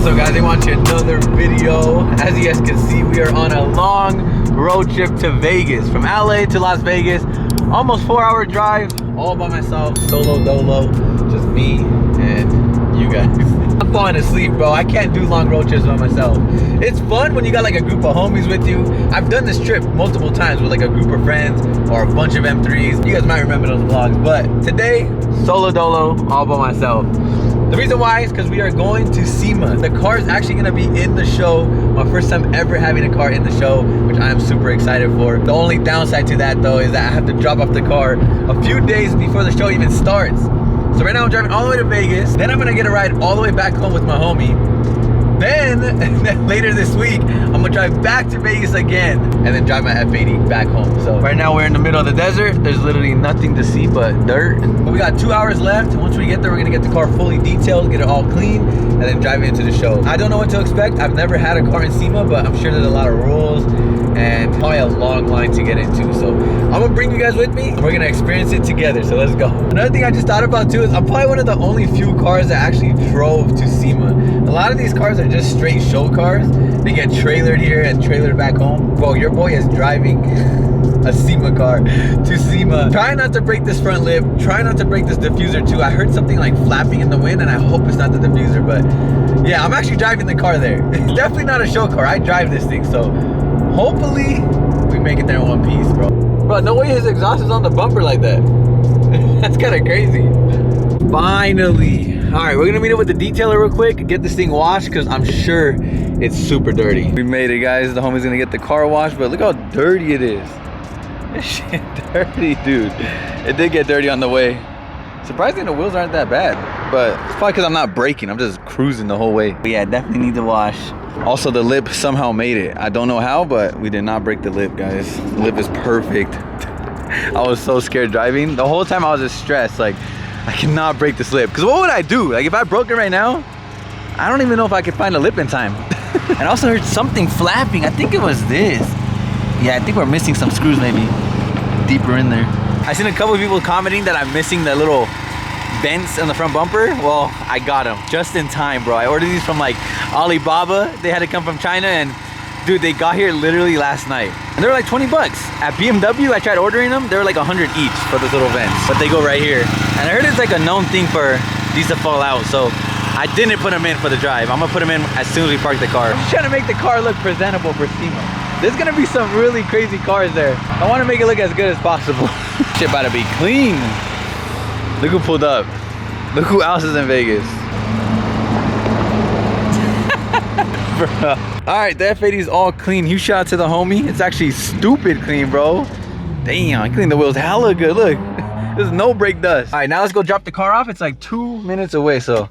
What's up, guys? I want you another video. As you guys can see, we are on a long road trip to Vegas, from LA to Las Vegas. Almost 4-hour drive, all by myself, solo dolo, just me and you guys. I'm falling asleep, bro. I can't do long road trips by myself. It's fun when you got like a group of homies with you. I've done this trip multiple times with like a group of friends or a bunch of M3s. You guys might remember those vlogs, but today, solo dolo, all by myself. The reason why is because we are going to SEMA. The car is actually going to be in the show. My first time ever having a car in the show, which I am super excited for. The only downside to that though is that I have to drop off the car a few days before the show even starts. So right now I'm driving all the way to Vegas. Then I'm going to get a ride all the way back home with my homie. Then later this week, I'm gonna drive back to Vegas again and then drive my F80 back home. So right now we're in the middle of the desert. There's literally nothing to see but dirt. But we got 2 hours left. Once we get there, we're gonna get the car fully detailed, get it all clean, and then drive into the show. I don't know what to expect. I've never had a car in SEMA, but I'm sure there's a lot of rules and probably a long line to get into. So I'm gonna bring you guys with me. We're gonna experience it together, so let's go. Another thing I just thought about too is I'm probably one of the only few cars that actually drove to SEMA. A lot of these cars are just straight show cars. They get trailered here and trailered back home. Bro, your boy is driving a SEMA car to SEMA. Try not to break this front lip. Try not to break this diffuser too. I heard something like flapping in the wind and I hope it's not the diffuser, but yeah, I'm actually driving the car there. It's definitely not a show car. I drive this thing, so hopefully we make it there in one piece, bro. Bro, no way his exhaust is on the bumper like that. That's kind of crazy. Finally. All right, we're gonna meet up with the detailer real quick, get this thing washed, because I'm sure it's super dirty. We made it, guys. The homie's gonna get the car washed, but look how dirty it is. This shit dirty, dude. It did get dirty on the way. Surprisingly, the wheels aren't that bad, but it's probably because I'm not braking. I'm just cruising the whole way. But yeah, definitely need to wash. Also, the lip somehow made it. I don't know how, but we did not break the lip, guys. The lip is perfect. I was so scared driving. The whole time I was just stressed, like, I cannot break this lip. Because what would I do? Like, if I broke it right now, I don't even know if I could find a lip in time. And I also heard something flapping. I think it was this. Yeah, I think we're missing some screws maybe deeper in there. I seen a couple of people commenting that I'm missing the little vents on the front bumper. Well, I got them just in time, bro. I ordered these from like Alibaba. They had to come from China, and dude, they got here literally last night. And they were like 20 bucks. At BMW, I tried ordering them. They were like 100 each for those little vents. But they go right here. And I heard it's like a known thing for these to fall out. So I didn't put them in for the drive. I'm gonna put them in as soon as we park the car. I'm just trying to make the car look presentable for SEMA. There's gonna be some really crazy cars there. I wanna make it look as good as possible. Shit about to be clean. Look who pulled up. Look who else is in Vegas. Bro. All right, the F80 is all clean. Huge shout out to the homie. It's actually stupid clean, bro. Damn, I cleaned the wheels hella good. Look, there's no brake dust. All right, now let's go drop the car off. It's like 2 minutes away, so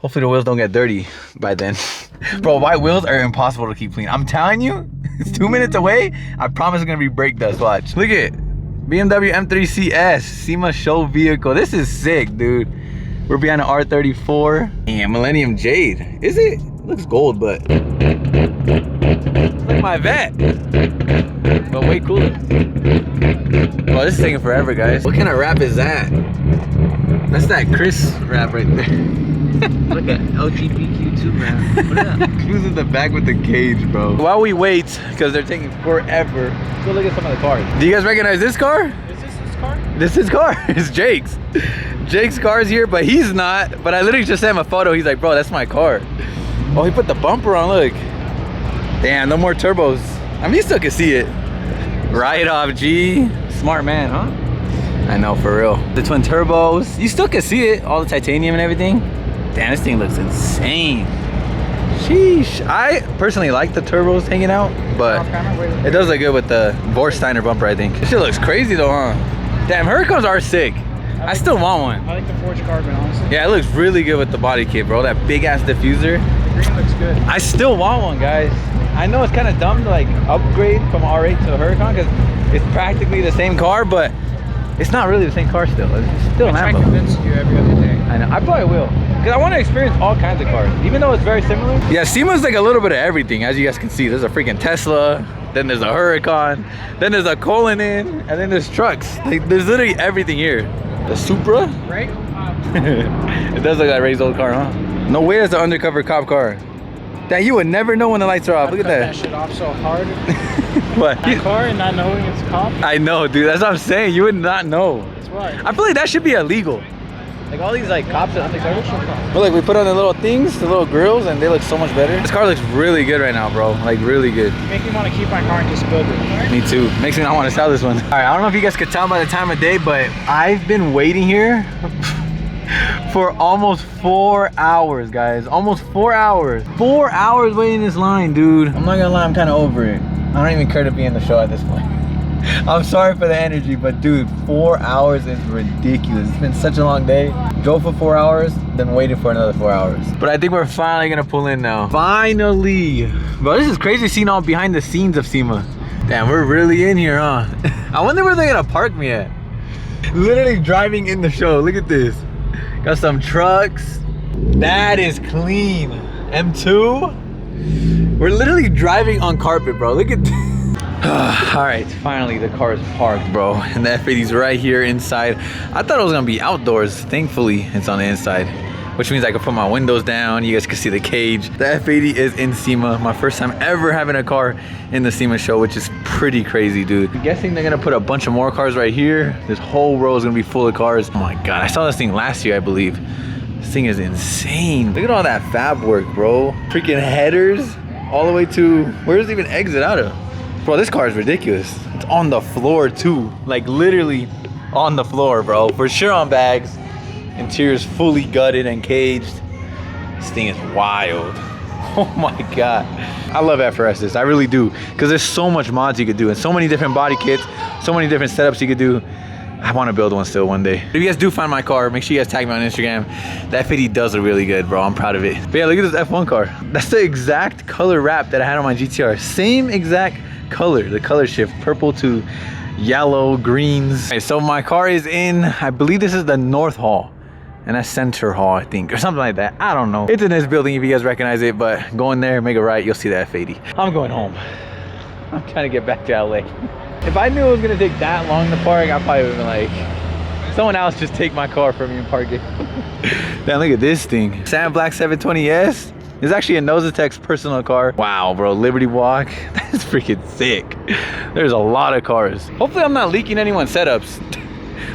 hopefully the wheels don't get dirty by then. Bro, white wheels are impossible to keep clean. I'm telling you, it's 2 minutes away. I promise it's gonna be brake dust. Watch. Look at it. BMW M3 CS SEMA show vehicle. This is sick, dude. We're behind an R34. Damn, Millennium Jade. Is it? Looks gold, but it's like my vet, but way cooler. Well, this is taking forever, guys. What kind of wrap is that? That's that Chris wrap right there. Look at LGBTQ2 wrap. What is that? Who's in the back with the cage, bro? While we wait, because they're taking forever, let's go look at some of the cars. Do you guys recognize this car? Is this his car? This is his car. It's Jake's. Jake's car's here, but he's not. But I literally just sent him a photo. He's like, bro, that's my car. Oh, he put the bumper on, look. Damn, no more turbos. I mean, you still can see it. Right off, G. Smart man, huh? I know, for real. The twin turbos, you still can see it. All the titanium and everything. Damn, this thing looks insane. Sheesh. I personally like the turbos hanging out, but it does look good with the Vorsteiner bumper, I think. This shit looks crazy though, huh? Damn, Huracans are sick. I still want one. I like the forged carbon, honestly. Yeah, it looks really good with the body kit, bro. That big ass diffuser. The green looks good. I still want one, guys. I know it's kind of dumb to like upgrade from R8 to a Huracan because it's practically the same car, but it's not really the same car still. It's still an Lambo. I try to convince you every other day. I know. I probably will. Because I want to experience all kinds of cars, even though it's very similar. Yeah, SEMA's like a little bit of everything, as you guys can see. There's a freaking Tesla, then there's a Huracan, then there's a COLTON, and then there's trucks. Like, there's literally everything here. The Supra? Right? It does look like Ray's old car, huh? No way it's an undercover cop car. That you would never know when the lights are off. Look at that shit off so hard. What? That car and not knowing it's cop. I know, dude. That's what I'm saying. You would not know. That's why. I feel like that should be illegal. Like all these like cops on the car. But like we put on the little things, the little grills, and they look so much better. This car looks really good right now, bro. Like really good. You make me want to keep my car and just build it. Me too. Makes me not want to sell this one. All right, I don't know if you guys could tell by the time of day, but I've been waiting here for almost 4 hours, guys. Almost 4 hours. 4 hours waiting in this line, dude. I'm not gonna lie, I'm kind of over it. I don't even care to be in the show at this point. I'm sorry for the energy, but dude, 4 hours is ridiculous. It's been such a long day. Drove for 4 hours, then waited for another 4 hours. But I think we're finally gonna pull in now. Finally. Bro, this is crazy seeing all behind the scenes of SEMA. Damn, we're really in here, huh? I wonder where they're gonna park me at. Literally driving in the show. Look at this. Got some trucks. That is clean. M2. We're literally driving on carpet, bro. Look at this. All right, finally the car is parked, bro, and the F80's right here inside. I thought it was gonna be outdoors. Thankfully, it's on the inside, which means I can put my windows down. You guys can see the cage. The F80 is in SEMA. My first time ever having a car in the SEMA show, which is pretty crazy, dude. I'm guessing they're gonna put a bunch of more cars right here. This whole row is gonna be full of cars. Oh my God, I saw this thing last year, I believe. This thing is insane. Look at all that fab work, bro. Freaking headers all the way to, where does it even exit out of? Bro, this car is ridiculous. It's on the floor too. Like literally on the floor, bro. For sure on bags. Interior's fully gutted and caged. This thing is wild. Oh my God. I love FRSs, I really do. Because there's so much mods you could do and so many different body kits, so many different setups you could do. I want to build one still one day. If you guys do find my car, make sure you guys tag me on Instagram. The F80 does look really good, bro. I'm proud of it. But yeah, look at this F1 car. That's the exact color wrap that I had on my GTR. Same exact color, the color shift, purple to yellow, greens. Okay, so my car is in, I believe this is the North Hall. And that's Center Hall, I think, or something like that. I don't know. It's in this building if you guys recognize it, but go in there, make a right, you'll see the F80. I'm going home. I'm trying to get back to LA. If I knew it was gonna take that long to park, I probably would've been like, someone else just take my car from me and park it. Damn, look at this thing. Sand Black 720S. It's actually a Nozatek's personal car. Wow, bro, Liberty Walk. That's freaking sick. There's a lot of cars. Hopefully I'm not leaking anyone's setups.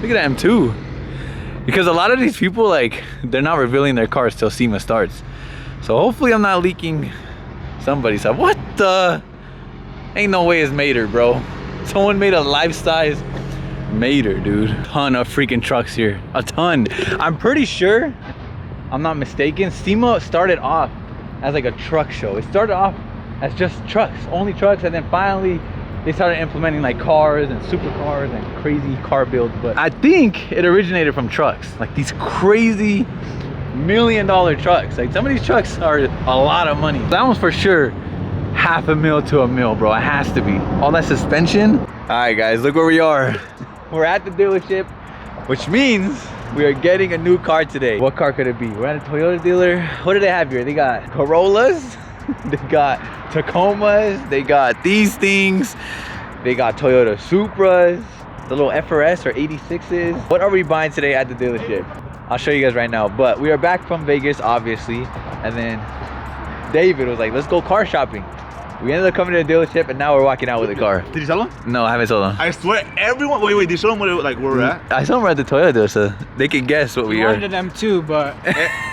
Look at that M2. Because a lot of these people, like, they're not revealing their cars till SEMA starts. So hopefully I'm not leaking somebody's stuff. What the? Ain't no way it's Mater, bro. Someone made a life-size Mater, dude. Ton of freaking trucks here. A ton. I'm pretty sure, I'm not mistaken, SEMA started off as like a truck show. It started off as just trucks, only trucks, and then finally they started implementing like cars and supercars and crazy car builds. But I think it originated from trucks, like these crazy $1 million trucks. Like some of these trucks are a lot of money. That one's for sure $500,000 to $1 million, bro. It has to be. All that suspension. All right, guys, look where we are. We're at the dealership, which means we are getting a new car today. What car could it be? We're at a Toyota dealer. What do they have here? They got Corollas, they got Tacomas, they got these things, they got Toyota Supras, the little FRS or 86s. What are we buying today at the dealership? I'll show you guys right now. But we are back from Vegas, obviously, and then David was like, let's go car shopping. We ended up coming to the dealership and now we're walking out with a car. Did you tell them? No, I haven't told them. I swear, everyone. Wait, did you show them where we're at? I saw them at the Toyota dealer, so they can guess what we are. wanted them too, but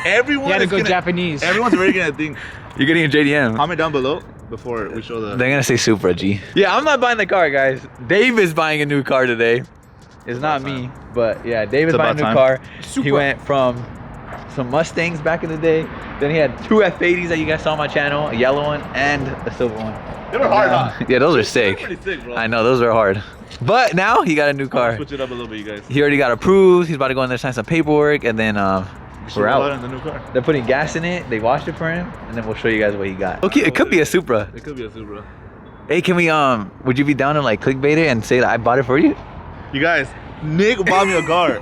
Everyone. you had to is go gonna, Japanese. Everyone's already gonna think. You're getting a JDM. Comment down below before we show the. They're gonna say Supra, G. Yeah, I'm not buying the car, guys. Dave is buying a new car today. It's not me, but yeah, Dave is buying a new car. He went from some Mustangs back in the day. Then he had 2 F80s that you guys saw on my channel, a yellow one and a silver one. They were hard, huh? Yeah, those are sick. Pretty sick, bro. I know, those are hard. But now he got a new car. Switch it up a little bit, you guys. He already got approved. He's about to go in there, sign some paperwork, and then we're out. In the new car. They're putting gas in it. They washed it for him, and then we'll show you guys what he got. Okay, it could be a Supra. It could be a Supra. Hey, can we would you be down to like clickbait it and say that I bought it for you? You guys, Nick bought me a car.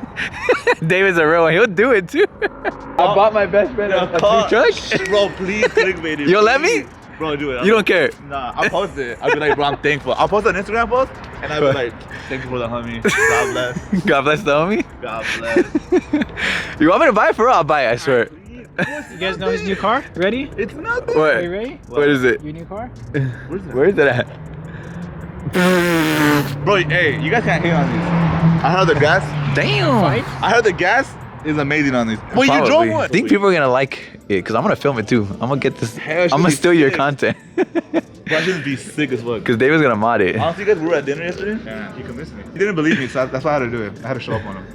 David's a real one. He'll do it too. I bought my best friend a new truck. Bro, please clickbait it. You'll let me? Bro, do it. You don't care? Nah, I'll post it. I'll be like, bro, I'm thankful. I'll post an Instagram post and I'll be like, thank you for the homie. God bless. God bless the homie. God bless. You want me to buy it for real? I'll buy it, I swear. Please, You guys know his new car? Ready? It's nothing. Are What? you ready? What is it? Your new car? Where is it at? Bro, hey, you guys can't hate on these. I heard the gas. Damn. Five? I heard the gas is amazing on these. Well, you drove Probably. one. I think people are gonna like it because I'm gonna film it too. I'm gonna get this. Hell, it should I'm gonna be steal your sick. content. Bro, I should be sick as fuck. Because David's gonna mod it. Honestly, you guys were at dinner yesterday? Yeah, you convinced me. You didn't believe me, so that's why I had to do it. I had to show up on him.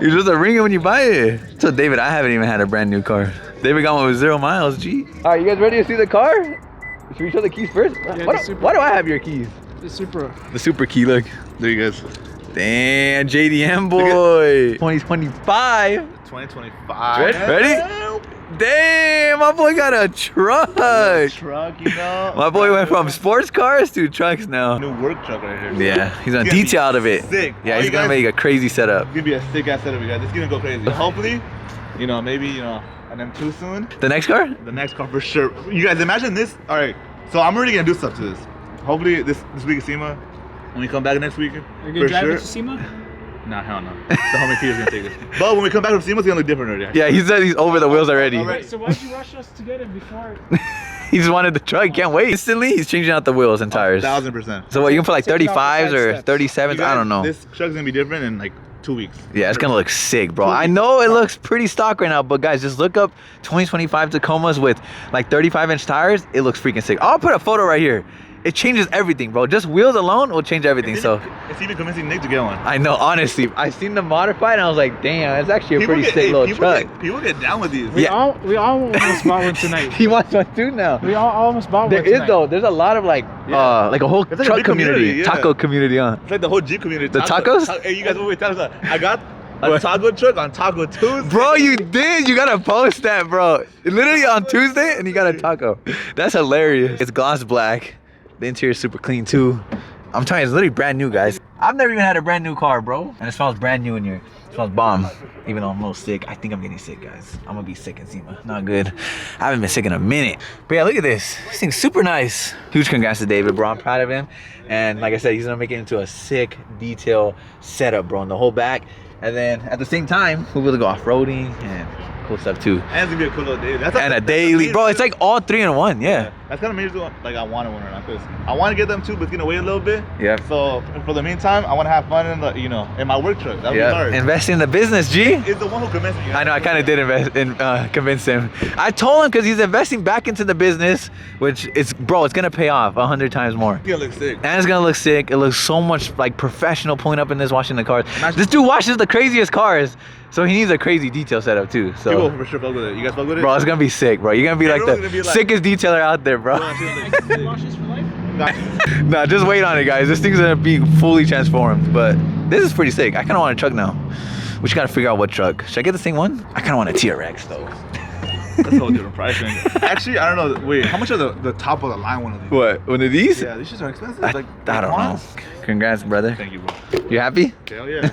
You're just a ringer when you buy it. So David, I haven't even had a brand new car. David got one with 0 miles, G. All right, you guys ready to see the car? Should we show the keys first? Yeah, Why do I have your keys? The Supra. The super key, look. There you guys. Damn, JDM boy. 2025. 2025. Ready? Damn, my boy got a truck. Truck, you know. My boy went from sports cars to trucks now. New work truck right here. Yeah, he's gonna It's gonna detail out of it. sick. Yeah, All he's you gonna guys- make a crazy setup. It's gonna be a sick ass setup, you guys. It's gonna go crazy. Hopefully, you know, maybe, you know, an M2 soon. The next car? The next car for sure. You guys imagine this. All right, so I'm already gonna do stuff to this. Hopefully this week is SEMA. When we come back next week, Are you for gonna drive sure. it to SEMA? Nah, hell no. The homie Peter's gonna take this. But when we come back from SEMA, it's gonna look different already. Yeah, he said he's over the wheels already. All right. Wait, so why'd you rush us to get it before? He just wanted the truck. He can't wait. Instantly, he's changing out the wheels and tires. 1000%. So what, you can put like Taking off the 35s side or steps. 37s? I don't know. This truck's gonna be different in like 2 weeks. Yeah, it's gonna look sick, bro. I know it looks pretty stock right now, but guys, just look up 2025 Tacomas with like 35-inch tires. It looks freaking sick. I'll put a photo right here. It changes everything, bro. Just wheels alone will change everything. So It's even convincing Nick to get one. I know, honestly, I seen the modified and I was like, damn, it's actually a pretty sick little truck. People get down with these. We Yeah. all almost bought one tonight. He wants one too now. We all almost bought There one is tonight. though. There's a lot of like a whole It's like a truck big community, community, yeah. taco community, huh? It's like the whole Jeep community. The tacos? Hey, you guys always tell us I got a taco truck on Taco Tuesday. Bro, you did. You gotta post that, bro. Literally on Tuesday, and you got a taco. That's hilarious. It's gloss black. The interior is super clean too. I'm telling you, it's literally brand new, guys. I've never even had a brand new car, bro. And it smells brand new in here. It smells bomb. Even though I'm a little sick, I think I'm getting sick, guys. I'm gonna be sick in SEMA. Not good. I haven't been sick in a minute. But yeah, look at this. This thing's super nice. Huge congrats to David, bro. I'm proud of him. And like I said, he's gonna make it into a sick detail setup, bro, in the whole back. And then at the same time, we'll be able to go off-roading and cool stuff too. And it's gonna be a cool little day. And a daily, bro, it's like all 3 in 1, yeah. That's kind of major. Like I wanted one or not, because I want to get them too, but it's gonna wait a little bit. Yeah. So for the meantime, I want to have fun in the, you know, in my work truck. That'll be Yeah, hard. invest in the business, G. It's the one who convinced me. I know, I kind of did invest in, convince him. I told him because he's investing back into the business, which is, bro, it's gonna pay off 100 times more. It's gonna look sick. And it's gonna look sick. It looks so much like professional pulling up in this, washing the cars. This dude washes the craziest cars, so he needs a crazy detail setup too. So, People for sure fuck with it. You guys fuck with it? bro, it's gonna be sick, bro. You're gonna be like Everyone's the gonna be like- sickest detailer out there, bro. Washes for life? Nah, just wait on it, guys. This thing's gonna be fully transformed. But this is pretty sick. I kind of want a truck now. We just gotta figure out what truck. Should I get the same one? I kind of want a TRX though. That's a whole different price range. Actually, I don't know. Wait, how much are the top of the line one of these? What? One of these? Yeah, these shits are expensive. I Like don't know. ones? Congrats, brother. Thank you, bro. You happy? Hell yeah.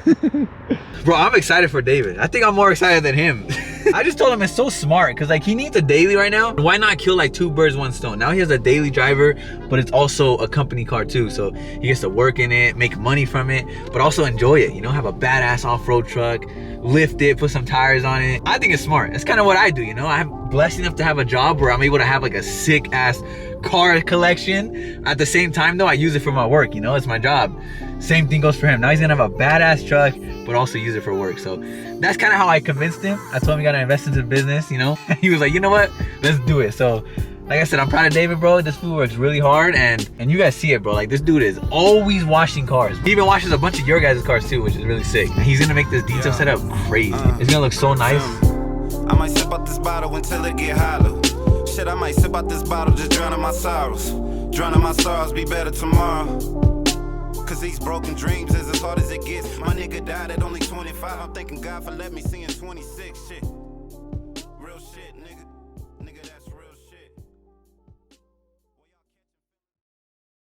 Bro, I'm excited for David. I think I'm more excited than him. I just told him it's so smart because like he needs a daily right now. Why not kill like 2 birds, 1 stone? Now he has a daily driver, but it's also a company car too. So he gets to work in it, make money from it, but also enjoy it. You know, have a badass off-road truck, lift it, put some tires on it. I think it's smart. It's kind of what I do, you know? I'm blessed enough to have a job where I'm able to have like a sick ass car collection. At the same time though, I use it for my work, you know? It's my job. Same thing goes for him. Now he's gonna have a badass truck, but also use it for work. So that's kind of how I convinced him. I told him he gotta invest into the business, you know? He was like, you know what? Let's do it. So like I said, I'm proud of David, bro. This fool works really hard, and you guys see it, bro. Like this dude is always washing cars. He even washes a bunch of your guys' cars too, which is really sick. He's gonna make this detail setup crazy. It's gonna look so nice. I might sip out this bottle until it get hollow. Shit, I might sip out this bottle, just drowning my sorrows. Drowning my sorrows, be better tomorrow. Cause these broken dreams is as hard as it gets. My nigga died at only 25. I'm thanking God for letting me see in 26. Shit.